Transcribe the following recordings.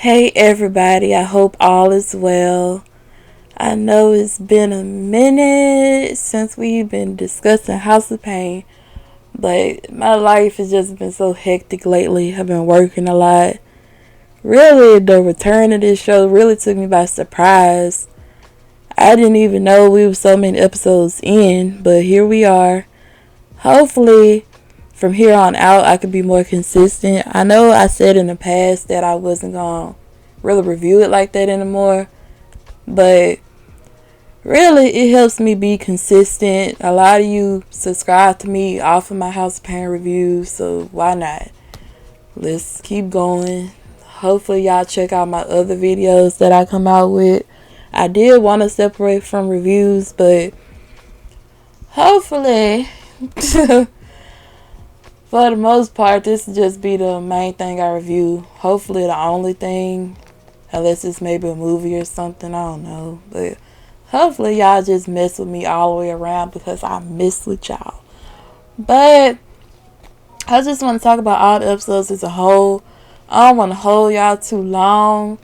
Hey everybody, I hope all is well. I know it's been a minute since we've been discussing House of Payne, but my life has just been so hectic lately. I've been working a lot. Really, the return of this show really took me by surprise. I didn't even know we were so many episodes in, but here we are. Hopefully, from here on out, I could be more consistent. I know I said in the past that I wasn't going to really review it like that anymore, but really, it helps me be consistent. A lot of you subscribe to me off of my House of Pain reviews, so why not? Let's keep going. Hopefully, y'all check out my other videos that I come out with. I did want to separate from reviews, but hopefully, for the most part, this will just be the main thing I review. Hopefully, the only thing, unless it's maybe a movie or something, I don't know. But hopefully, y'all just mess with me all the way around because I mess with y'all. But I just want to talk about all the episodes as a whole. I don't want to hold y'all too long.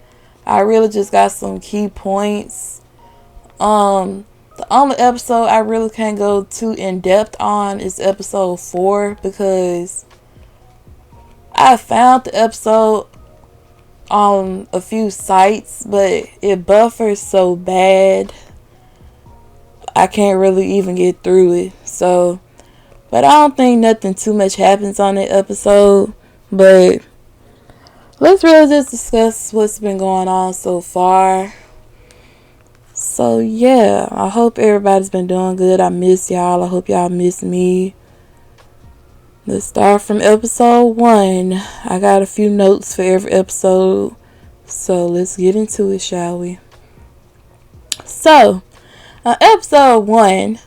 I really just got some key points. The only episode I really can't go too in depth on is episode 4 because I found the episode on a few sites, but it buffers so bad I can't really even get through it. So, but I don't think nothing too much happens on that episode. But let's really just discuss what's been going on so far. So yeah, I hope everybody's been doing good. I miss y'all. I hope y'all miss me. Let's start from episode 1. I got a few notes for every episode. So let's get into it, shall we? So, episode 1.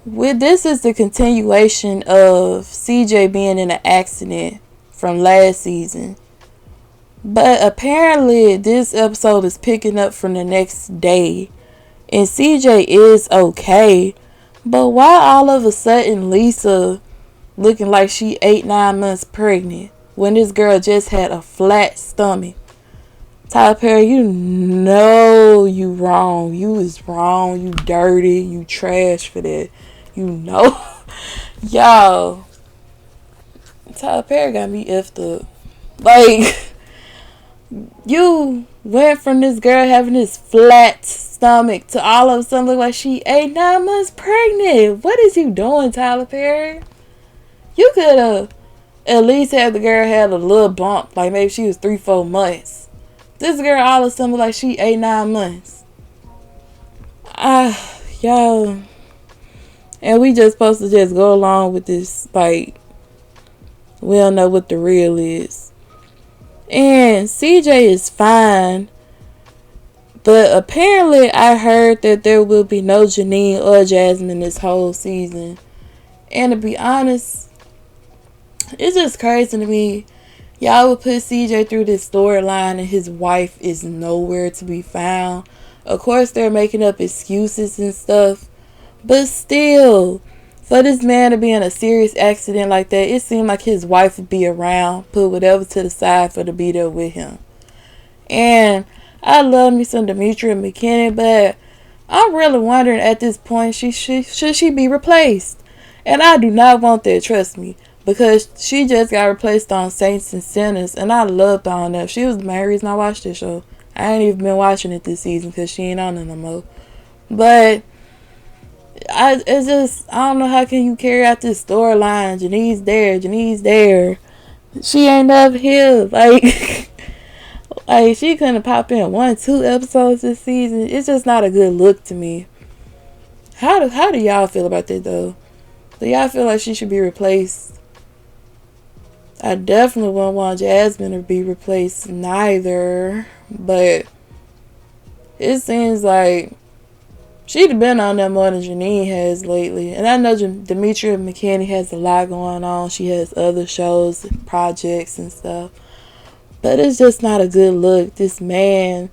This is the continuation of CJ being in an accident from last season. But apparently this episode is picking up from the next day. And CJ is okay. But why all of a sudden Lisa looking like she 8-9 months pregnant when this girl just had a flat stomach? Tyler Perry, you know you wrong. You is wrong. You dirty. You trash for that. You know. Y'all. Tyler Perry got me effed up. Like, you went from this girl having this flat stomach to all of a sudden look like she 8-9 months pregnant. What is you doing, Tyler Perry? You could have at least had the girl had a little bump, like maybe she was 3-4 months. This girl all of a sudden look like she 8-9 months. Y'all, and we just supposed to just go along with this, like, we don't know what the real is. And CJ is fine. But apparently I heard that there will be no Janine or Jasmine this whole season. And to be honest, it's just crazy to me. Y'all would put CJ through this storyline and his wife is nowhere to be found. Of course they're making up excuses and stuff. But still, for this man to be in a serious accident like that, it seemed like his wife would be around, put whatever to the side for to be there with him. And I love me some Demetria McKinney, but I'm really wondering at this point, should she be replaced? And I do not want that, trust me, because she just got replaced on Saints and Sinners, and I loved on that. She was the main reason I watched this show. I ain't even been watching it this season because she ain't on it no more. But I don't know how can you carry out this storyline. Janine's there. She ain't never here. Like, like she couldn't pop in 1-2 episodes this season. It's just not a good look to me. How do y'all feel about that though? Do y'all feel like she should be replaced? I definitely wouldn't want Jasmine to be replaced neither. But it seems like she'd have been on there more than Janine has lately. And I know Demetria McKinney has a lot going on. She has other shows, projects, and stuff. But it's just not a good look. This man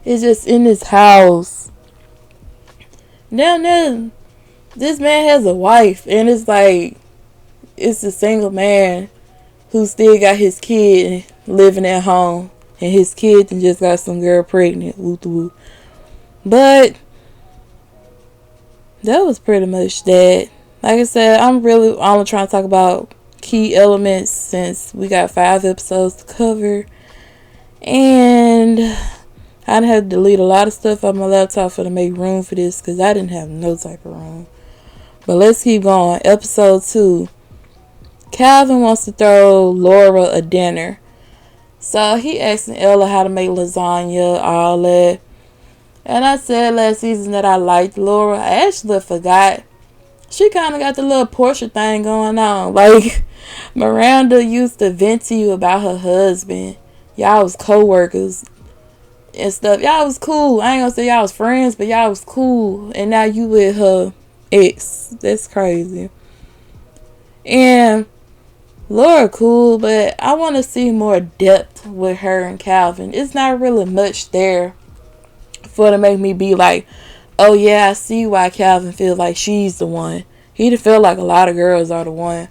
is just in his house. Now, this man has a wife. And it's like, it's a single man who still got his kid living at home, and his kid just got some girl pregnant. Woo woo. But that was pretty much that. Like I said, I'm only trying to talk about key elements since we got 5 episodes to cover. And I had to delete a lot of stuff on my laptop to make room for this because I didn't have no type of room. But let's keep going. Episode 2. Calvin wants to throw Laura a dinner. So he asking Ella how to make lasagna, all that. And I said last season that I liked Laura. I actually forgot. She kind of got the little Portia thing going on. Like, Miranda used to vent to you about her husband. Y'all was co-workers and stuff. Y'all was cool. I ain't gonna say y'all was friends, but y'all was cool. And now you with her ex. That's crazy. And Laura cool, but I want to see more depth with her and Calvin. It's not really much there for to make me be like, oh yeah, I see why Calvin feels like she's the one. He'd feel like a lot of girls are the one.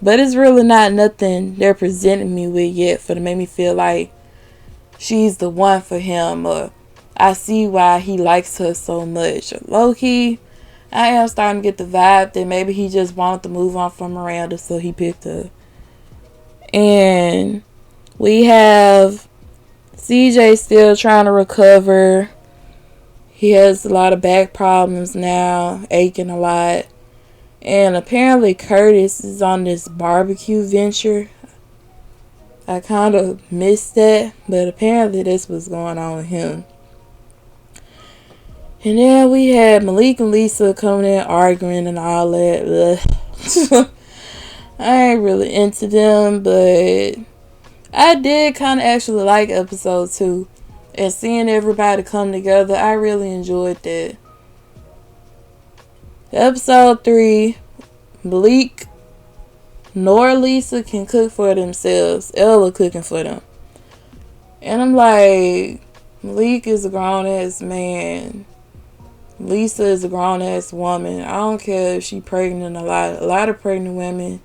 But it's really not nothing they're presenting me with yet for to make me feel like she's the one for him, or I see why he likes her so much. Low key, I am starting to get the vibe that maybe he just wanted to move on from Miranda, so he picked her. And we have CJ still trying to recover. He has a lot of back problems now, aching a lot. And apparently Curtis is on this barbecue venture. I kind of missed that, but apparently this was going on with him. And then we had Malik and Lisa coming in arguing and all that. I ain't really into them, but I did kind of actually like episode 2. And seeing everybody come together, I really enjoyed that. Episode 3, Malik nor Lisa can cook for themselves. Ella cooking for them. And I'm like, Malik is a grown-ass man. Lisa is a grown-ass woman. I don't care if she pregnant a lot. A lot of pregnant women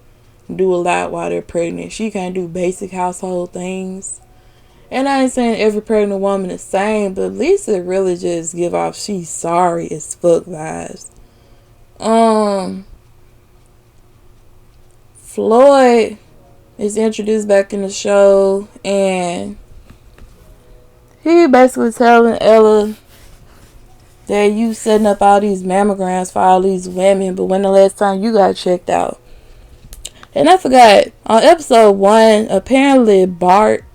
do a lot while they're pregnant. She can't do basic household things. And I ain't saying every pregnant woman is the same, but Lisa really just give off she's sorry as fuck vibes. Floyd is introduced back in the show, and he basically telling Ella that you setting up all these mammograms for all these women, but when the last time you got checked out? And I forgot, on episode 1, apparently Bart,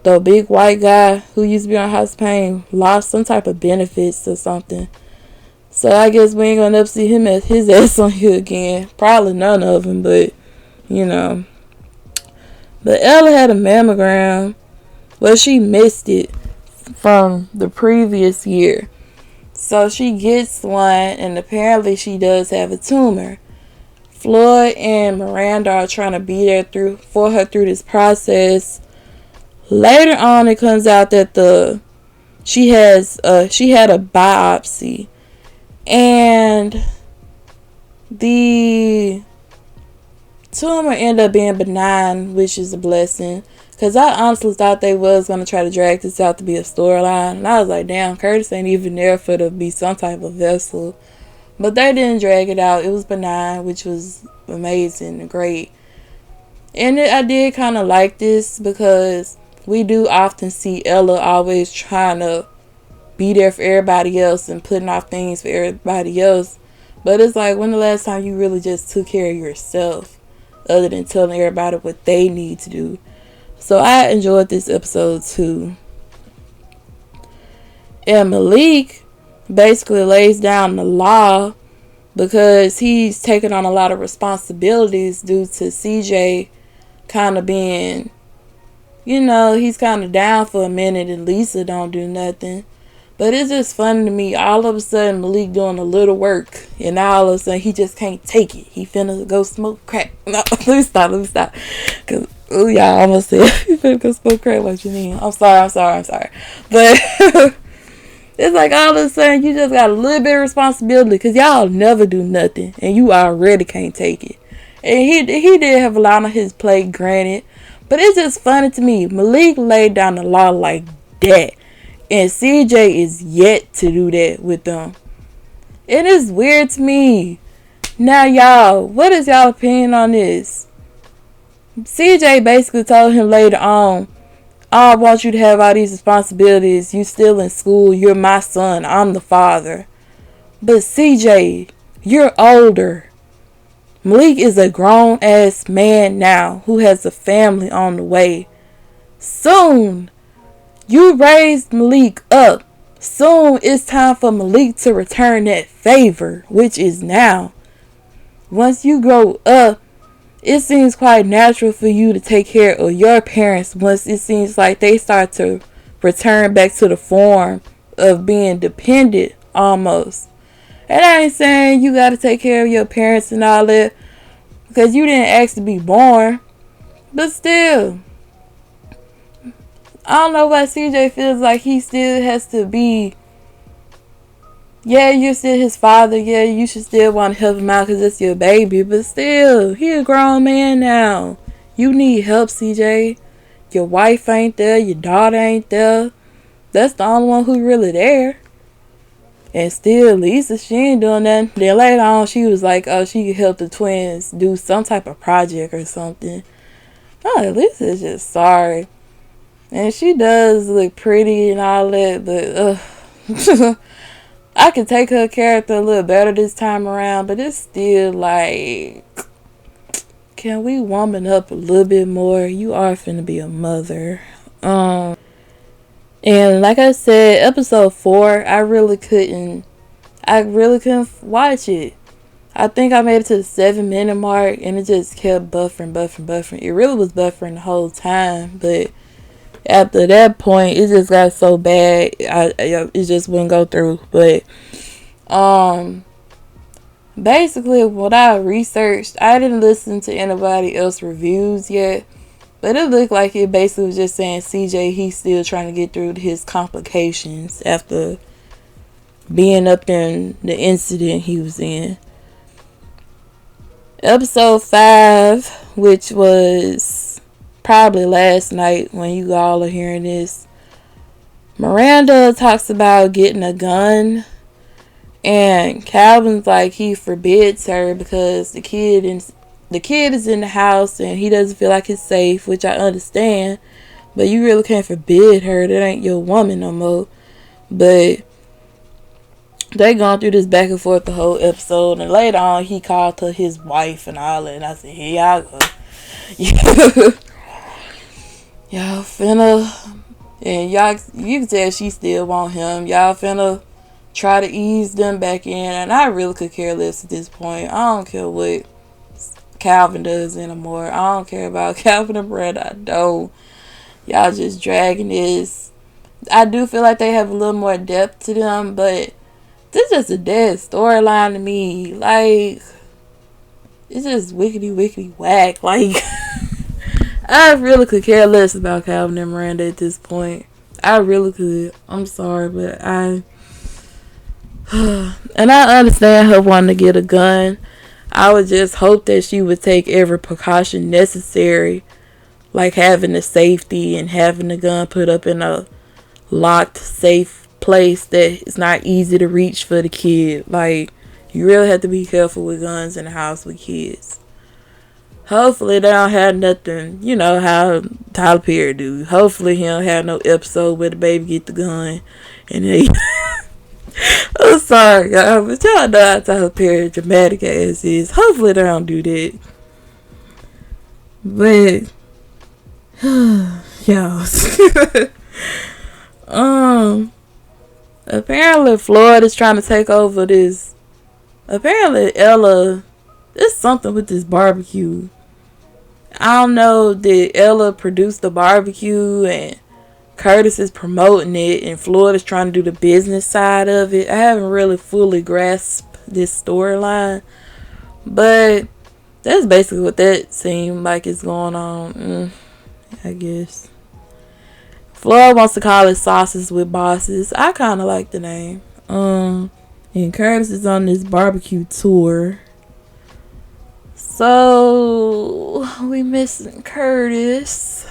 the big white guy who used to be on House of Payne, lost some type of benefits or something. So I guess we ain't gonna up see him as his ass on here again. Probably none of them, but you know. But Ella had a mammogram. Well, she missed it from the previous year. So she gets one, and apparently she does have a tumor. Floyd and Miranda are trying to be there for her through this process. Later on, it comes out that she had a biopsy, and the tumor ended up being benign, which is a blessing. Because I honestly thought they was going to try to drag this out to be a storyline. And I was like, damn, Curtis ain't even there for to be some type of vessel. But they didn't drag it out. It was benign, which was amazing and great. And I did kind of like this because we do often see Ella always trying to be there for everybody else and putting off things for everybody else. But it's like, when the last time you really just took care of yourself other than telling everybody what they need to do? So I enjoyed this episode too. And Malik basically lays down the law because he's taking on a lot of responsibilities due to CJ kind of being, he's kind of down for a minute and Lisa don't do nothing. But it's just funny to me. All of a sudden, Malik doing a little work, and all of a sudden, he just can't take it. He finna go smoke crack. No, let me stop. Because, y'all almost said, he finna go smoke crack. What you mean? I'm sorry. But it's like all of a sudden, you just got a little bit of responsibility, because y'all never do nothing, and you already can't take it. And he did have a lot on his plate, granted. But it's just funny to me. Malik laid down the law like that. And CJ is yet to do that with them. It is weird to me. Now, y'all, what is y'all opinion on this? CJ basically told him later on, I want you to have all these responsibilities. You still in school. You're my son. I'm the father. But CJ, you're older. Malik is a grown-ass man now who has a family on the way. Soon, you raised Malik up. Soon, it's time for Malik to return that favor, which is now. Once you grow up, it seems quite natural for you to take care of your parents once it seems like they start to return back to the form of being dependent almost. And I ain't saying you gotta take care of your parents and all that, because you didn't ask to be born. But still, I don't know why CJ feels like he still has to be, yeah, you're still his father. Yeah, you should still want to help him out because it's your baby. But still, he a grown man now. You need help, CJ. Your wife ain't there. Your daughter ain't there. That's the only one who really there. And still, Lisa, she ain't doing nothing. Then later on, she was like, oh, she could help the twins do some type of project or something. Oh, Lisa's just sorry. And she does look pretty and all that, but I can take her character a little better this time around, but it's still like, can we woman up a little bit more? You are finna be a mother. And like I said, episode 4, I really couldn't watch it. I think I made it to the 7-minute mark, and it just kept buffering. It really was buffering the whole time, but after that point, it just got so bad, it just wouldn't go through. But basically, what I researched, I didn't listen to anybody else reviews yet, but it looked like it basically was just saying CJ, he's still trying to get through his complications after being up in the incident he was in. Episode 5, which was probably last night when you all are hearing this, Miranda talks about getting a gun, and Calvin's like he forbids her because the kid is in the house and he doesn't feel like it's safe, which I understand, but you really can't forbid her. That ain't your woman no more. But they gone through this back and forth the whole episode, and later on he called her his wife and all that, and I said, here y'all go. Y'all finna, and y'all, you can tell she still want him. Y'all finna try to ease them back in, and I really could care less at this point. I don't care what Calvin does anymore. I don't care about Calvin and Brad. I don't. Y'all just dragging this. I do feel like they have a little more depth to them, but this is just a dead storyline to me. Like, it's just wickety whack. Like, I really could care less about Calvin and Miranda at this point. I really could. I'm sorry, but and I understand her wanting to get a gun. I would just hope that she would take every precaution necessary, like having the safety and having the gun put up in a locked, safe place that is not easy to reach for the kid. Like, you really have to be careful with guns in the house with kids. Hopefully they don't have nothing, you know how Tyler Perry do. Hopefully he don't have no episode where the baby get the gun and they I'm sorry, y'all, but y'all know how Tyler Perry dramatic ass is. Hopefully they don't do that. But y'all apparently Florida's trying to take over this. Apparently Ella, there's something with this barbecue. I don't know, did Ella produce the barbecue and Curtis is promoting it and Florida's trying to do the business side of it? I haven't really fully grasped this storyline, but that's basically what that seemed like is going on. I guess Florida wants to call it Sauces with Bosses. I kind of like the name. And Curtis is on this barbecue tour. So we missing Curtis.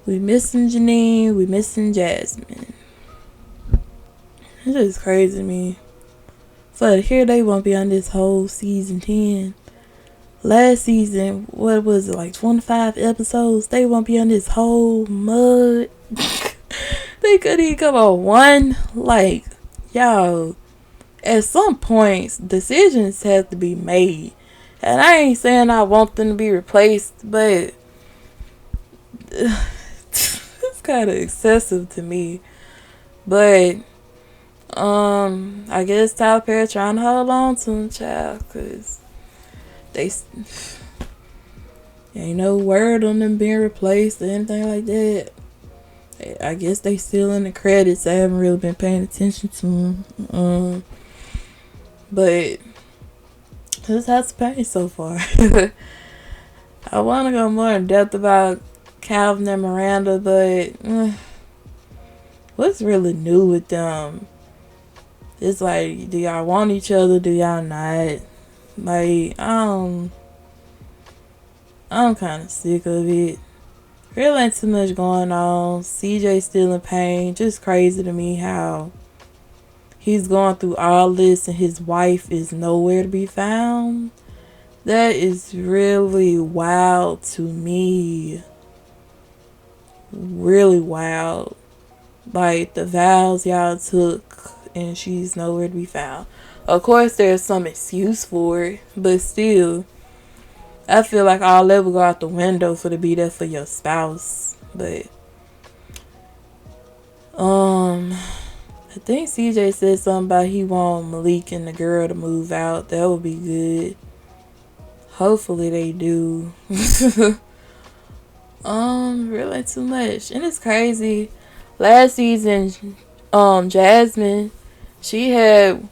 We missing Janine. We missing Jasmine. It is crazy to me. So here they won't be on this whole season 10. Last season, what was it, like 25 episodes? They won't be on this whole mud. They couldn't even come on one. Like, y'all, at some points, decisions have to be made. And I ain't saying I want them to be replaced, but it's kind of excessive to me. But I guess Tyler Perry trying to hold on to him, child, cause they ain't no word on them being replaced or anything like that. I guess they still in the credits. I haven't really been paying attention to them. But this has Payne so far. I want to go more in depth about Calvin and Miranda, but what's really new with them? It's like, do y'all want each other? Do y'all not? Like, I'm kind of sick of it. Really ain't too much going on. CJ still in pain. Just crazy to me how he's going through all this and his wife is nowhere to be found. That is really wild to me. Really wild. Like, the vows y'all took and she's nowhere to be found. Of course, there's some excuse for it, but still, I feel like all that would go out the window for to be there for your spouse. But I think CJ said something about he want Malik and the girl to move out. That would be good. Hopefully they do. Really too much. And it's crazy. Last season, Jasmine, she had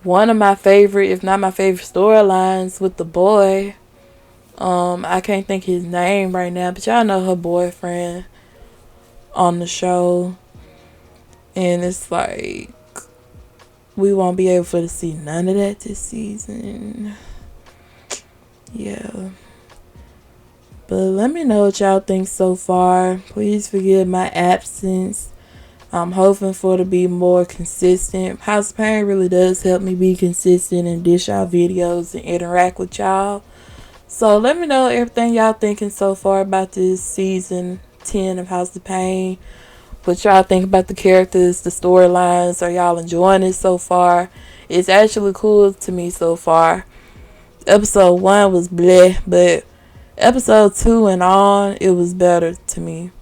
one of my favorite, if not my favorite, storylines with the boy. I can't think his name right now, but y'all know her boyfriend on the show. And it's like, we won't be able to see none of that this season. Yeah. But let me know what y'all think so far. Please forgive my absence. I'm hoping for to be more consistent. House of Payne really does help me be consistent and dish out videos and interact with y'all. So let me know everything y'all thinking so far about this season 10 of House of Payne. What y'all think about the characters, the storylines. Are y'all enjoying it so far? It's actually cool to me so far. Episode 1 was bleh, but episode 2 and on, it was better to me.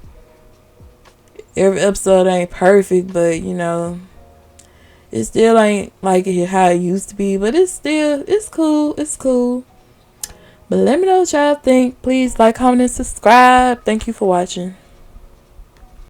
Every episode ain't perfect, but you know, it still ain't like how it used to be, but it's cool. It's cool. But let me know what y'all think. Please like, comment, and subscribe. Thank you for watching.